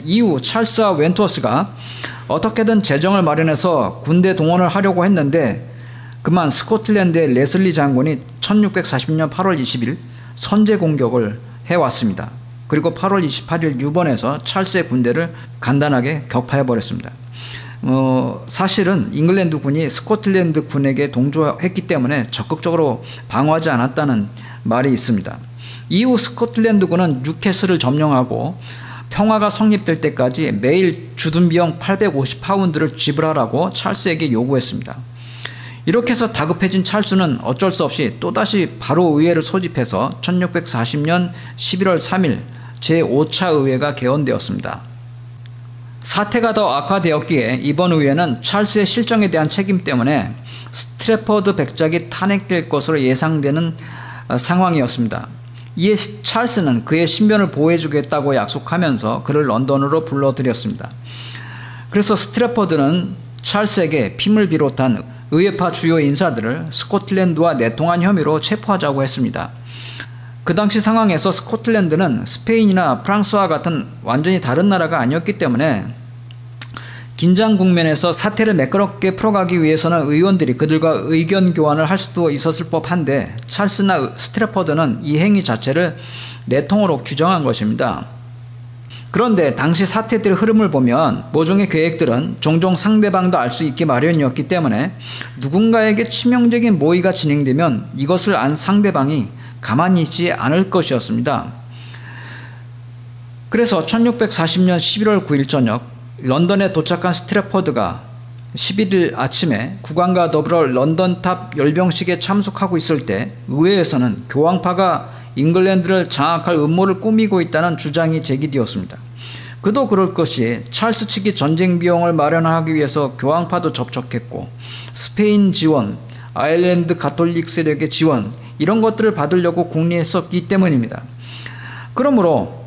이후 찰스와 웬투어스가 어떻게든 재정을 마련해서 군대 동원을 하려고 했는데 그만 스코틀랜드의 레슬리 장군이 1640년 8월 20일 선제 공격을 해왔습니다. 그리고 8월 28일 뉴번에서 찰스의 군대를 간단하게 격파해버렸습니다. 사실은 잉글랜드 군이 스코틀랜드 군에게 동조했기 때문에 적극적으로 방어하지 않았다는 말이 있습니다. 이후 스코틀랜드 군은 뉴캐슬을 점령하고 평화가 성립될 때까지 매일 주둔 비용 850파운드를 지불하라고 찰스에게 요구했습니다. 이렇게 해서 다급해진 찰스는 어쩔 수 없이 또다시 바로 의회를 소집해서 1640년 11월 3일 제5차 의회가 개원되었습니다. 사태가 더 악화되었기에 이번 의회는 찰스의 실정에 대한 책임 때문에 스트래퍼드 백작이 탄핵될 것으로 예상되는 상황이었습니다. 이에 찰스는 그의 신변을 보호해주겠다고 약속하면서 그를 런던으로 불러들였습니다. 그래서 스트래퍼드는 찰스에게 핌을 비롯한 의회파 주요 인사들을 스코틀랜드와 내통한 혐의로 체포하자고 했습니다. 그 당시 상황에서 스코틀랜드는 스페인이나 프랑스와 같은 완전히 다른 나라가 아니었기 때문에 긴장 국면에서 사태를 매끄럽게 풀어가기 위해서는 의원들이 그들과 의견 교환을 할 수도 있었을 법한데 찰스나 스트래퍼드는 이 행위 자체를 내통으로 규정한 것입니다. 그런데 당시 사태들의 흐름을 보면 모종의 계획들은 종종 상대방도 알 수 있기 마련이었기 때문에 누군가에게 치명적인 모의가 진행되면 이것을 안 상대방이 가만히 있지 않을 것이었습니다. 그래서 1640년 11월 9일 저녁 런던에 도착한 스트래퍼드가 11일 아침에 국왕과 더불어 런던탑 열병식에 참석하고 있을 때 의회에서는 교황파가 잉글랜드를 장악할 음모를 꾸미고 있다는 주장이 제기되었습니다. 그도 그럴 것이 찰스 측이 전쟁 비용을 마련하기 위해서 교황파도 접촉했고 스페인 지원, 아일랜드 가톨릭 세력의 지원 이런 것들을 받으려고 궁리했었기 때문입니다. 그러므로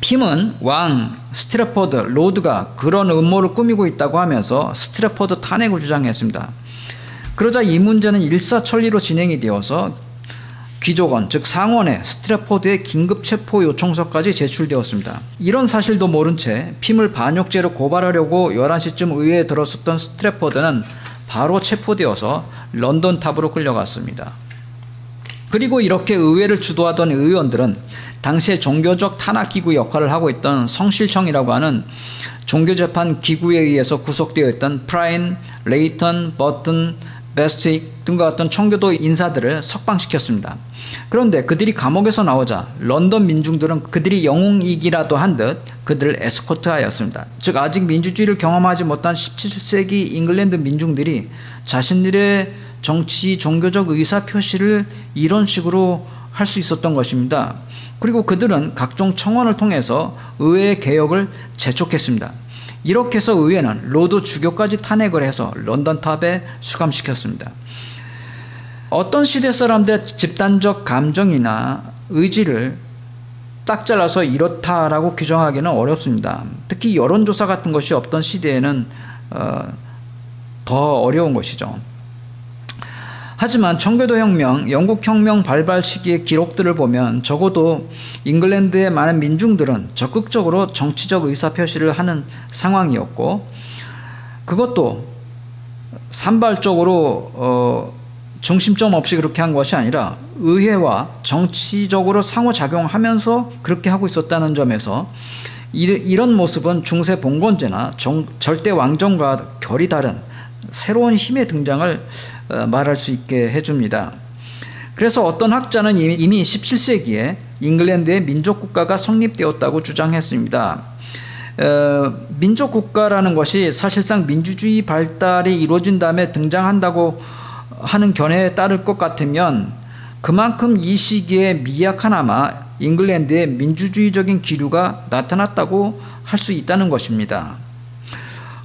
핌은 왕, 스트래퍼드, 로드가 그런 음모를 꾸미고 있다고 하면서 스트래퍼드 탄핵을 주장했습니다. 그러자 이 문제는 일사천리로 진행이 되어서 귀족원, 즉 상원에 스트래퍼드의 긴급 체포 요청서까지 제출되었습니다. 이런 사실도 모른 채 핌을 반역죄로 고발하려고 11시쯤 의회에 들어섰던 스트래퍼드는 바로 체포되어서 런던 탑으로 끌려갔습니다. 그리고 이렇게 의회를 주도하던 의원들은 당시에 종교적 탄압기구 역할을 하고 있던 성실청이라고 하는 종교재판 기구에 의해서 구속되어 있던 프라인, 레이턴, 버튼, 베스트윅 등과 같은 청교도 인사들을 석방시켰습니다. 그런데 그들이 감옥에서 나오자 런던 민중들은 그들이 영웅이기라도 한 듯 그들을 에스코트하였습니다. 즉 아직 민주주의를 경험하지 못한 17세기 잉글랜드 민중들이 자신들의 정치, 종교적 의사표시를 이런 식으로 할 수 있었던 것입니다. 그리고 그들은 각종 청원을 통해서 의회의 개혁을 재촉했습니다. 이렇게 해서 의회는 로드 주교까지 탄핵을 해서 런던탑에 수감시켰습니다. 어떤 시대 사람들의 집단적 감정이나 의지를 딱 잘라서 이렇다라고 규정하기는 어렵습니다. 특히 여론조사 같은 것이 없던 시대에는 더 어려운 것이죠. 하지만 청교도혁명, 영국혁명 발발 시기의 기록들을 보면 적어도 잉글랜드의 많은 민중들은 적극적으로 정치적 의사표시를 하는 상황이었고 그것도 산발적으로 중심점 없이 그렇게 한 것이 아니라 의회와 정치적으로 상호작용하면서 그렇게 하고 있었다는 점에서 이런 모습은 중세 봉건제나 절대 왕정과 결이 다른 새로운 힘의 등장을 말할 수 있게 해줍니다. 그래서 어떤 학자는 이미 17세기에 잉글랜드의 민족국가가 성립되었다고 주장했습니다. 민족국가라는 것이 사실상 민주주의 발달이 이루어진 다음에 등장한다고 하는 견해에 따를 것 같으면 그만큼 이 시기에 미약하나마 잉글랜드의 민주주의적인 기류가 나타났다고 할 수 있다는 것입니다.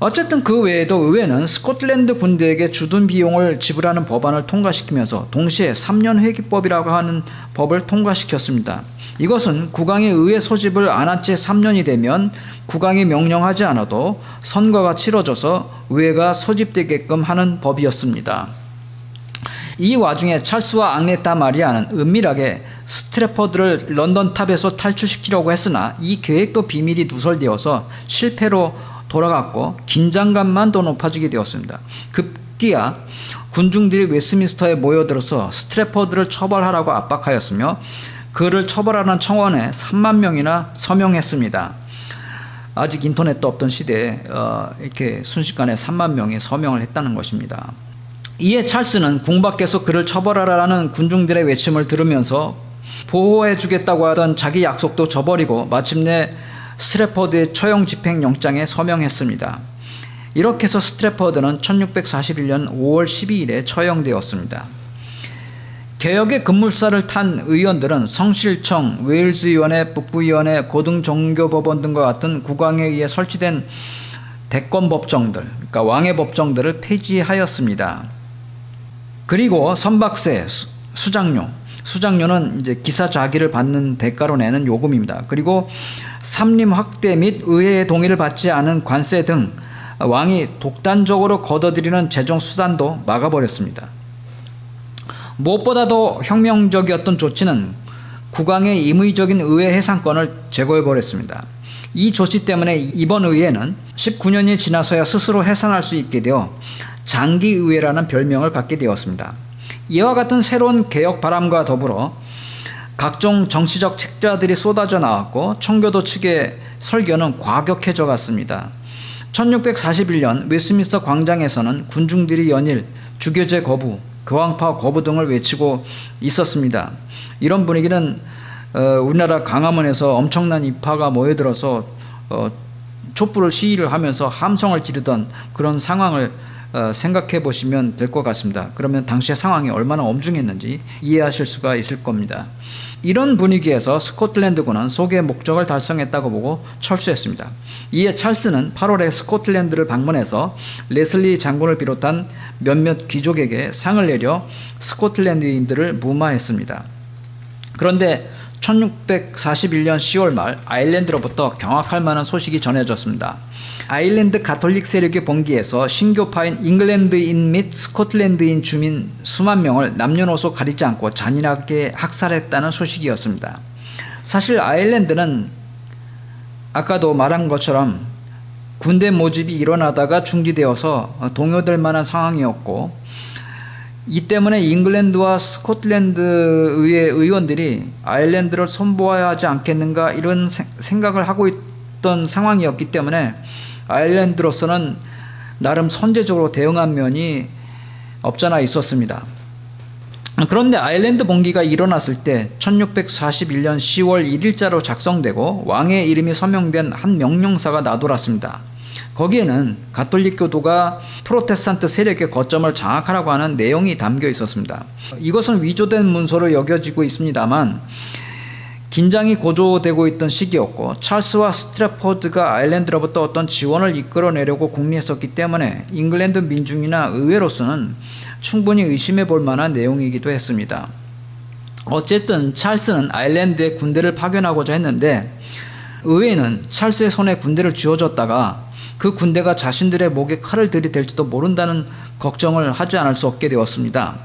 어쨌든 그 외에도 의회는 스코틀랜드 군대에게 주둔 비용을 지불하는 법안을 통과시키면서 동시에 3년 회기법이라고 하는 법을 통과시켰습니다. 이것은 국왕의 의회 소집을 안 한 채 3년이 되면 국왕이 명령하지 않아도 선거가 치러져서 의회가 소집되게끔 하는 법이었습니다. 이 와중에 찰스와 앙네타 마리아는 은밀하게 스트래퍼드를 런던 탑에서 탈출시키려고 했으나 이 계획도 비밀이 누설되어서 실패로 돌아갔고 긴장감만 더 높아지게 되었습니다. 급기야 군중들이 웨스트민스터에 모여들어서 스트래퍼드를 처벌하라고 압박하였으며 그를 처벌하는 청원에 3만 명이나 서명했습니다. 아직 인터넷도 없던 시대에 이렇게 순식간에 3만 명이 서명을 했다는 것입니다. 이에 찰스는 궁 밖에서 그를 처벌하라는 군중들의 외침을 들으면서 보호해주겠다고 하던 자기 약속도 저버리고 마침내 스트래퍼드의 처형 집행영장에 서명했습니다. 이렇게 해서 스트래퍼드는 1641년 5월 12일에 처형되었습니다. 개혁의 급물살을 탄 의원들은 성실청, 웨일즈위원회, 북부위원회, 고등종교법원 등과 같은 국왕에 의해 설치된 대권법정들, 그러니까 왕의 법정들을 폐지하였습니다. 그리고 선박세, 수장료는 이제 기사자기를 받는 대가로 내는 요금입니다. 그리고 삼림 확대 및 의회의 동의를 받지 않은 관세 등 왕이 독단적으로 걷어들이는 재정 수단도 막아버렸습니다. 무엇보다도 혁명적이었던 조치는 국왕의 임의적인 의회 해상권을 제거해버렸습니다. 이 조치 때문에 이번 의회는 19년이 지나서야 스스로 해산할 수 있게 되어 장기의회라는 별명을 갖게 되었습니다. 이와 같은 새로운 개혁 바람과 더불어 각종 정치적 책자들이 쏟아져 나왔고 청교도 측의 설교는 과격해져 갔습니다. 1641년 웨스트민스터 광장에서는 군중들이 연일 주교제 거부, 교황파 거부 등을 외치고 있었습니다. 이런 분위기는 우리나라 광화문에서 엄청난 인파가 모여들어서 촛불을 시위를 하면서 함성을 지르던 그런 상황을 생각해 보시면 될 것 같습니다. 그러면 당시의 상황이 얼마나 엄중했는지 이해하실 수가 있을 겁니다. 이런 분위기에서 스코틀랜드군은 소기의 목적을 달성했다고 보고 철수했습니다. 이에 찰스는 8월에 스코틀랜드를 방문해서 레슬리 장군을 비롯한 몇몇 귀족에게 상을 내려 스코틀랜드인들을 무마했습니다. 그런데 1641년 10월 말 아일랜드로부터 경악할 만한 소식이 전해졌습니다. 아일랜드 가톨릭 세력의 봉기에서 신교파인 잉글랜드인 및 스코틀랜드인 주민 수만 명을 남녀노소 가리지 않고 잔인하게 학살했다는 소식이었습니다. 사실 아일랜드는 아까도 말한 것처럼 군대 모집이 일어나다가 중지되어서 동요될 만한 상황이었고 이 때문에 잉글랜드와 스코틀랜드 의회 의원들이 아일랜드를 손보아야 하지 않겠는가 이런 생각을 하고 있던 상황이었기 때문에 아일랜드로서는 나름 선제적으로 대응한 면이 없잖아 있었습니다. 그런데 아일랜드 봉기가 일어났을 때 1641년 10월 1일자로 작성되고 왕의 이름이 서명된 한 명령사가 나돌았습니다. 거기에는 가톨릭 교도가 프로테스탄트 세력의 거점을 장악하라고 하는 내용이 담겨 있었습니다. 이것은 위조된 문서로 여겨지고 있습니다만 긴장이 고조되고 있던 시기였고 찰스와 스트래퍼드가 아일랜드로부터 어떤 지원을 이끌어내려고 궁리했었기 때문에 잉글랜드 민중이나 의회로서는 충분히 의심해 볼 만한 내용이기도 했습니다. 어쨌든 찰스는 아일랜드에 군대를 파견하고자 했는데 의회는 찰스의 손에 군대를 쥐어줬다가 그 군대가 자신들의 목에 칼을 들이댈지도 모른다는 걱정을 하지 않을 수 없게 되었습니다.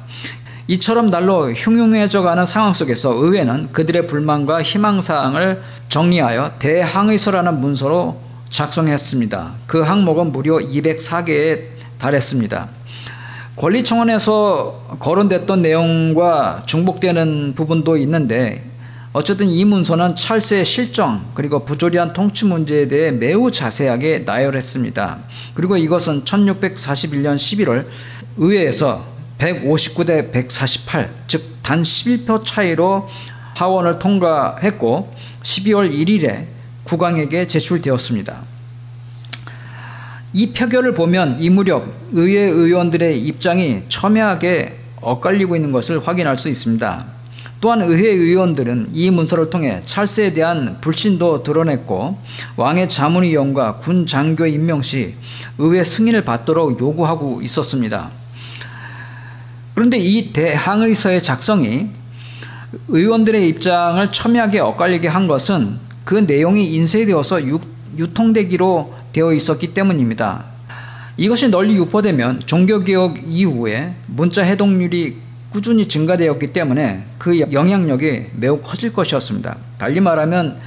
이처럼 날로 흉흉해져가는 상황 속에서 의회는 그들의 불만과 희망사항을 정리하여 대항의서라는 문서로 작성했습니다. 그 항목은 무려 204개에 달했습니다. 권리청원에서 거론됐던 내용과 중복되는 부분도 있는데 어쨌든 이 문서는 찰스의 실정 그리고 부조리한 통치 문제에 대해 매우 자세하게 나열했습니다. 그리고 이것은 1641년 11월 의회에서 159대 148, 즉 단 11표 차이로 하원을 통과했고 12월 1일에 국왕에게 제출되었습니다. 이 표결을 보면 이 무렵 의회 의원들의 입장이 첨예하게 엇갈리고 있는 것을 확인할 수 있습니다. 또한 의회 의원들은 이 문서를 통해 찰스에 대한 불신도 드러냈고 왕의 자문위원과 군 장교 임명 시 의회 승인을 받도록 요구하고 있었습니다. 그런데 이 대항의서의 작성이 의원들의 입장을 첨예하게 엇갈리게 한 것은 그 내용이 인쇄되어서 유통되기로 되어 있었기 때문입니다. 이것이 널리 유포되면 종교개혁 이후에 문자 해독률이 꾸준히 증가되었기 때문에 그 영향력이 매우 커질 것이었습니다. 달리 말하면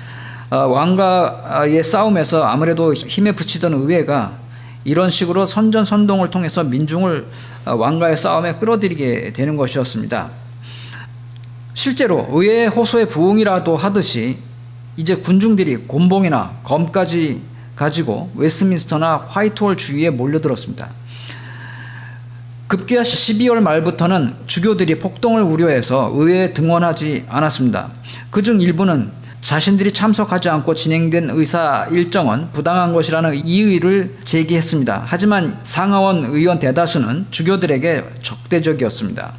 왕가의 싸움에서 아무래도 힘에 부치던 의회가 이런 식으로 선전선동을 통해서 민중을 왕가의 싸움에 끌어들이게 되는 것이었습니다. 실제로 의회의 호소에 부응이라도 하듯이 이제 군중들이 곤봉이나 검까지 가지고 웨스트민스터나 화이트홀 주위에 몰려들었습니다. 급기야 12월 말부터는 주교들이 폭동을 우려해서 의회에 등원하지 않았습니다. 그중 일부는 자신들이 참석하지 않고 진행된 의사 일정은 부당한 것이라는 이의를 제기했습니다. 하지만 상하원 의원 대다수는 주교들에게 적대적이었습니다.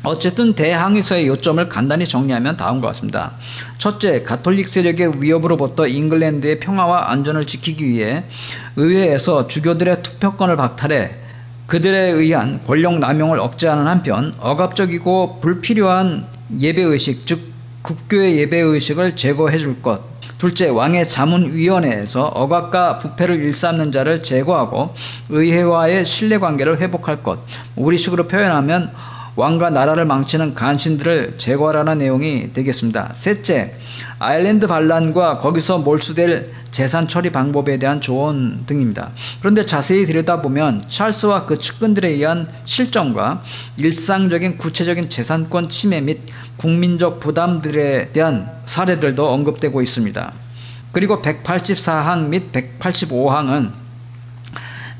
어쨌든 대항의서의 요점을 간단히 정리하면 다음과 같습니다. 첫째, 가톨릭 세력의 위협으로부터 잉글랜드의 평화와 안전을 지키기 위해 의회에서 주교들의 투표권을 박탈해 그들에 의한 권력 남용을 억제하는 한편 억압적이고 불필요한 예배의식, 즉 국교의 예배의식을 제거해 줄 것. 둘째, 왕의 자문위원회에서 억압과 부패를 일삼는 자를 제거하고 의회와의 신뢰관계를 회복할 것. 우리식으로 표현하면 왕과 나라를 망치는 간신들을 제거하라는 내용이 되겠습니다. 셋째, 아일랜드 반란과 거기서 몰수될 재산 처리 방법에 대한 조언 등입니다. 그런데 자세히 들여다보면 찰스와 그 측근들에 의한 실정과 일상적인 구체적인 재산권 침해 및 국민적 부담들에 대한 사례들도 언급되고 있습니다. 그리고 184항 및 185항은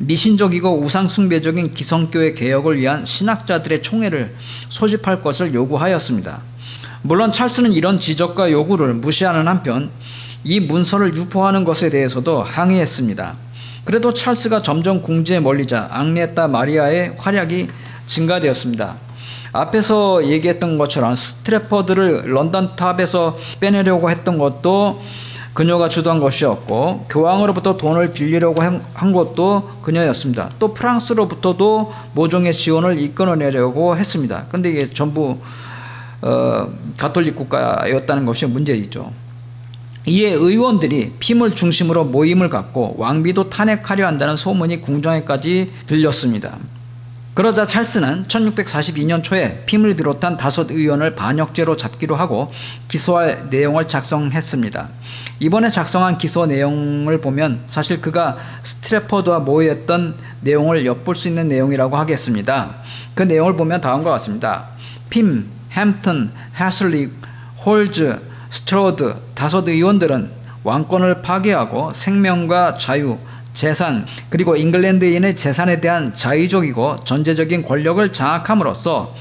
미신적이고 우상숭배적인 기성교회 개혁을 위한 신학자들의 총회를 소집할 것을 요구하였습니다. 물론 찰스는 이런 지적과 요구를 무시하는 한편 이 문서를 유포하는 것에 대해서도 항의했습니다. 그래도 찰스가 점점 궁지에 몰리자 앙리에타 마리아의 활약이 증가되었습니다. 앞에서 얘기했던 것처럼 스트래퍼드를 런던 탑에서 빼내려고 했던 것도 그녀가 주도한 것이었고, 교황으로부터 돈을 빌리려고 한 것도 그녀였습니다. 또 프랑스로부터도 모종의 지원을 이끌어내려고 했습니다. 그런데 이게 전부 가톨릭 국가였다는 것이 문제이죠. 이에 의원들이 핌을 중심으로 모임을 갖고 왕비도 탄핵하려 한다는 소문이 궁정에까지 들렸습니다. 그러자 찰스는 1642년 초에 핌을 비롯한 5 의원을 반역죄로 잡기로 하고 기소할 내용을 작성했습니다. 이번에 작성한 기소 내용을 보면 사실 그가 스트래퍼드와 모의했던 내용을 엿볼 수 있는 내용이라고 하겠습니다. 그 내용을 보면 다음과 같습니다. 핌, 햄튼, 해슬리, 홀즈, 스트로드 5 의원들은 왕권을 파괴하고 생명과 자유, 재산, 그리고 잉글랜드인의 재산에 대한 자의적이고 전제적인 권력을 장악함으로써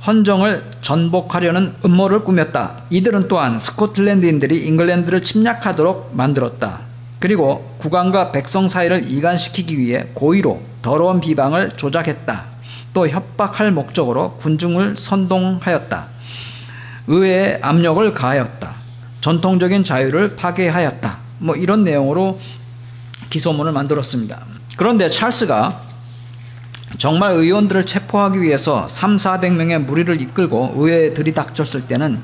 헌정을 전복하려는 음모를 꾸몄다. 이들은 또한 스코틀랜드인들이 잉글랜드를 침략하도록 만들었다. 그리고 국왕과 백성 사이를 이간시키기 위해 고의로 더러운 비방을 조작했다. 또 협박할 목적으로 군중을 선동하였다. 의회에 압력을 가하였다. 전통적인 자유를 파괴하였다. 이런 내용으로 기소문을 만들었습니다. 그런데 찰스가 정말 의원들을 체포하기 위해서 300~400명의 무리를 이끌고 의회에 들이닥쳤을 때는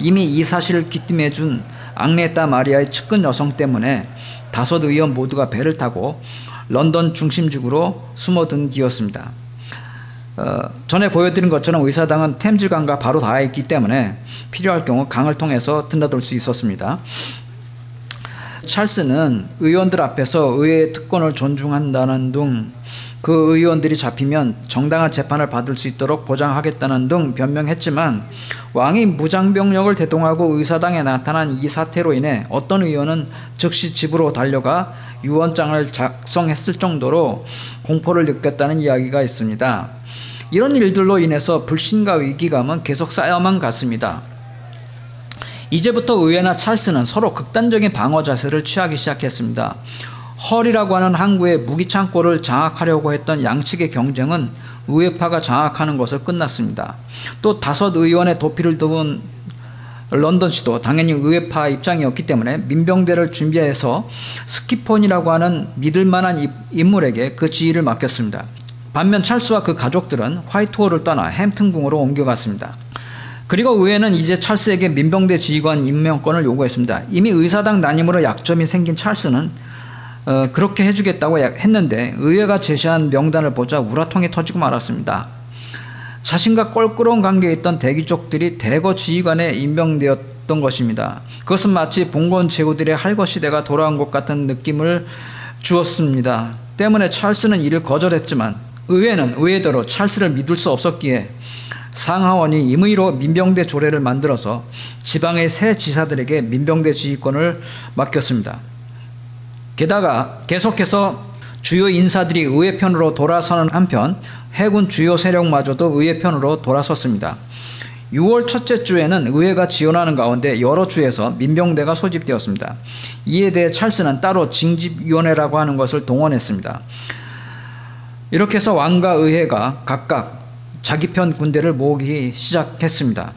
이미 이 사실을 귀띔해준 앙리에타 마리아의 측근 여성 때문에 5 의원 모두가 배를 타고 런던 중심지구로 숨어든 뒤였습니다. 전에 보여드린 것처럼 의사당은 템즈강과 바로 닿아 있기 때문에 필요할 경우 강을 통해서 드나들 수 있었습니다. 찰스는 의원들 앞에서 의회의 특권을 존중한다는 등 그 의원들이 잡히면 정당한 재판을 받을 수 있도록 보장하겠다는 등 변명했지만 왕이 무장병력을 대동하고 의사당에 나타난 이 사태로 인해 어떤 의원은 즉시 집으로 달려가 유언장을 작성했을 정도로 공포를 느꼈다는 이야기가 있습니다. 이런 일들로 인해서 불신과 위기감은 계속 쌓여만 갔습니다. 이제부터 의회나 찰스는 서로 극단적인 방어 자세를 취하기 시작했습니다. 헐이라고 하는 항구의 무기 창고를 장악하려고 했던 양측의 경쟁은 의회파가 장악하는 것을 끝났습니다. 또 5 의원의 도피를 도운 런던시도 당연히 의회파 입장이었기 때문에 민병대를 준비해서 스키폰이라고 하는 믿을만한 인물에게 그 지휘를 맡겼습니다. 반면 찰스와 그 가족들은 화이트홀을 떠나 햄튼궁으로 옮겨갔습니다. 그리고 의회는 이제 찰스에게 민병대 지휘관 임명권을 요구했습니다. 이미 의사당 난임으로 약점이 생긴 찰스는 그렇게 해주겠다고 했는데 의회가 제시한 명단을 보자 우라통이 터지고 말았습니다. 자신과 껄끄러운 관계에 있던 대귀족들이 대거 지휘관에 임명되었던 것입니다. 그것은 마치 봉건 제후들의 할거 시대가 돌아온 것 같은 느낌을 주었습니다. 때문에 찰스는 이를 거절했지만 의회는 의회대로 찰스를 믿을 수 없었기에 상하원이 임의로 민병대 조례를 만들어서 지방의 새 지사들에게 민병대 지휘권을 맡겼습니다. 게다가 계속해서 주요 인사들이 의회 편으로 돌아서는 한편 해군 주요 세력마저도 의회 편으로 돌아섰습니다. 6월 첫째 주에는 의회가 지원하는 가운데 여러 주에서 민병대가 소집되었습니다. 이에 대해 찰스는 따로 징집위원회라고 하는 것을 동원했습니다. 이렇게 해서 왕과 의회가 각각 자기 편 군대를 모으기 시작했습니다.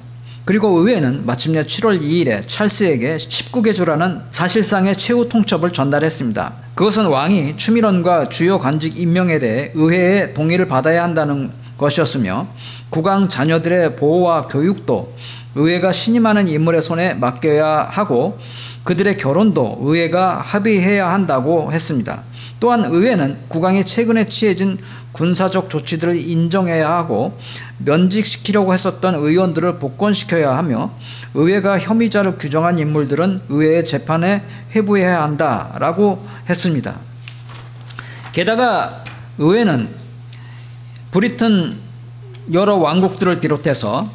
그리고 의회는 마침내 7월 2일에 찰스에게 19개 주라는 사실상의 최후 통첩을 전달했습니다. 그것은 왕이 추민원과 주요 관직 임명에 대해 의회의 동의를 받아야 한다는 것이었으며 국왕 자녀들의 보호와 교육도 의회가 신임하는 인물의 손에 맡겨야 하고 그들의 결혼도 의회가 합의해야 한다고 했습니다. 또한 의회는 국왕이 최근에 취해진 군사적 조치들을 인정해야 하고 면직시키려고 했었던 의원들을 복권시켜야 하며 의회가 혐의자로 규정한 인물들은 의회의 재판에 회부해야 한다라고 했습니다. 게다가 의회는 브리튼 여러 왕국들을 비롯해서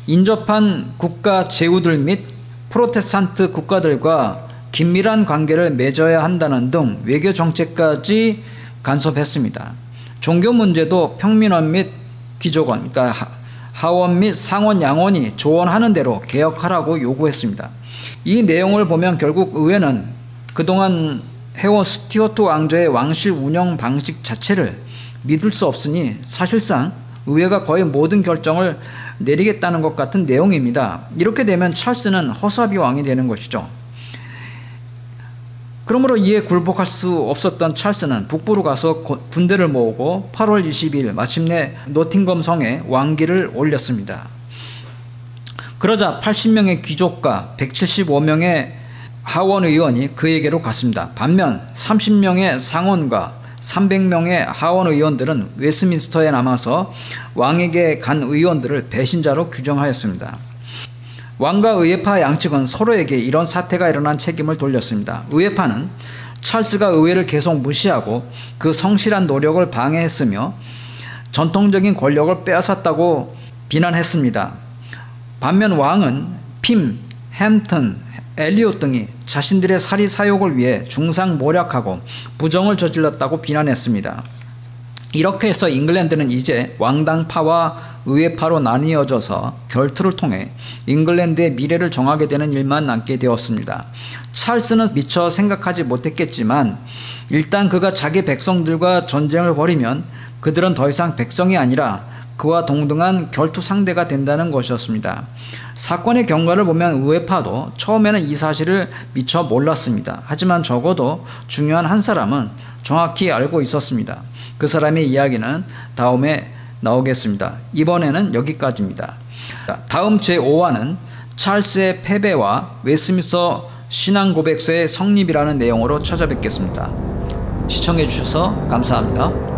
인접한 국가 제후들 및 프로테스탄트 국가들과 긴밀한 관계를 맺어야 한다는 등 외교 정책까지 간섭했습니다. 종교 문제도 평민원 및 귀족원, 그러니까 하원 및 상원 양원이 조언하는 대로 개혁하라고 요구했습니다. 이 내용을 보면 결국 의회는 그동안 해온 스튜어트 왕조의 왕실 운영 방식 자체를 믿을 수 없으니 사실상 의회가 거의 모든 결정을 내리겠다는 것 같은 내용입니다. 이렇게 되면 찰스는 허수아비 왕이 되는 것이죠. 그러므로 이에 굴복할 수 없었던 찰스는 북부로 가서 군대를 모으고 8월 22일 마침내 노팅엄 성에 왕기를 올렸습니다. 그러자 80명의 귀족과 175명의 하원 의원이 그에게로 갔습니다. 반면 30명의 상원과 300명의 하원 의원들은 웨스민스터에 남아서 왕에게 간 의원들을 배신자로 규정하였습니다. 왕과 의회파 양측은 서로에게 이런 사태가 일어난 책임을 돌렸습니다. 의회파는 찰스가 의회를 계속 무시하고 그 성실한 노력을 방해했으며 전통적인 권력을 빼앗았다고 비난했습니다. 반면 왕은 핌, 햄튼, 엘리엇 등이 자신들의 사리 사욕을 위해 중상모략하고 부정을 저질렀다고 비난했습니다. 이렇게 해서 잉글랜드는 이제 왕당파와 의회파로 나뉘어져서 결투를 통해 잉글랜드의 미래를 정하게 되는 일만 남게 되었습니다. 찰스는 미처 생각하지 못했겠지만 일단 그가 자기 백성들과 전쟁을 벌이면 그들은 더 이상 백성이 아니라 그와 동등한 결투 상대가 된다는 것이었습니다. 사건의 경과를 보면 의회파도 처음에는 이 사실을 미처 몰랐습니다. 하지만 적어도 중요한 한 사람은 정확히 알고 있었습니다. 그 사람의 이야기는 다음에 나오겠습니다. 이번에는 여기까지입니다. 다음 제5화는 찰스의 패배와 웨스민스터 신앙고백서의 성립이라는 내용으로 찾아뵙겠습니다. 시청해 주셔서 감사합니다.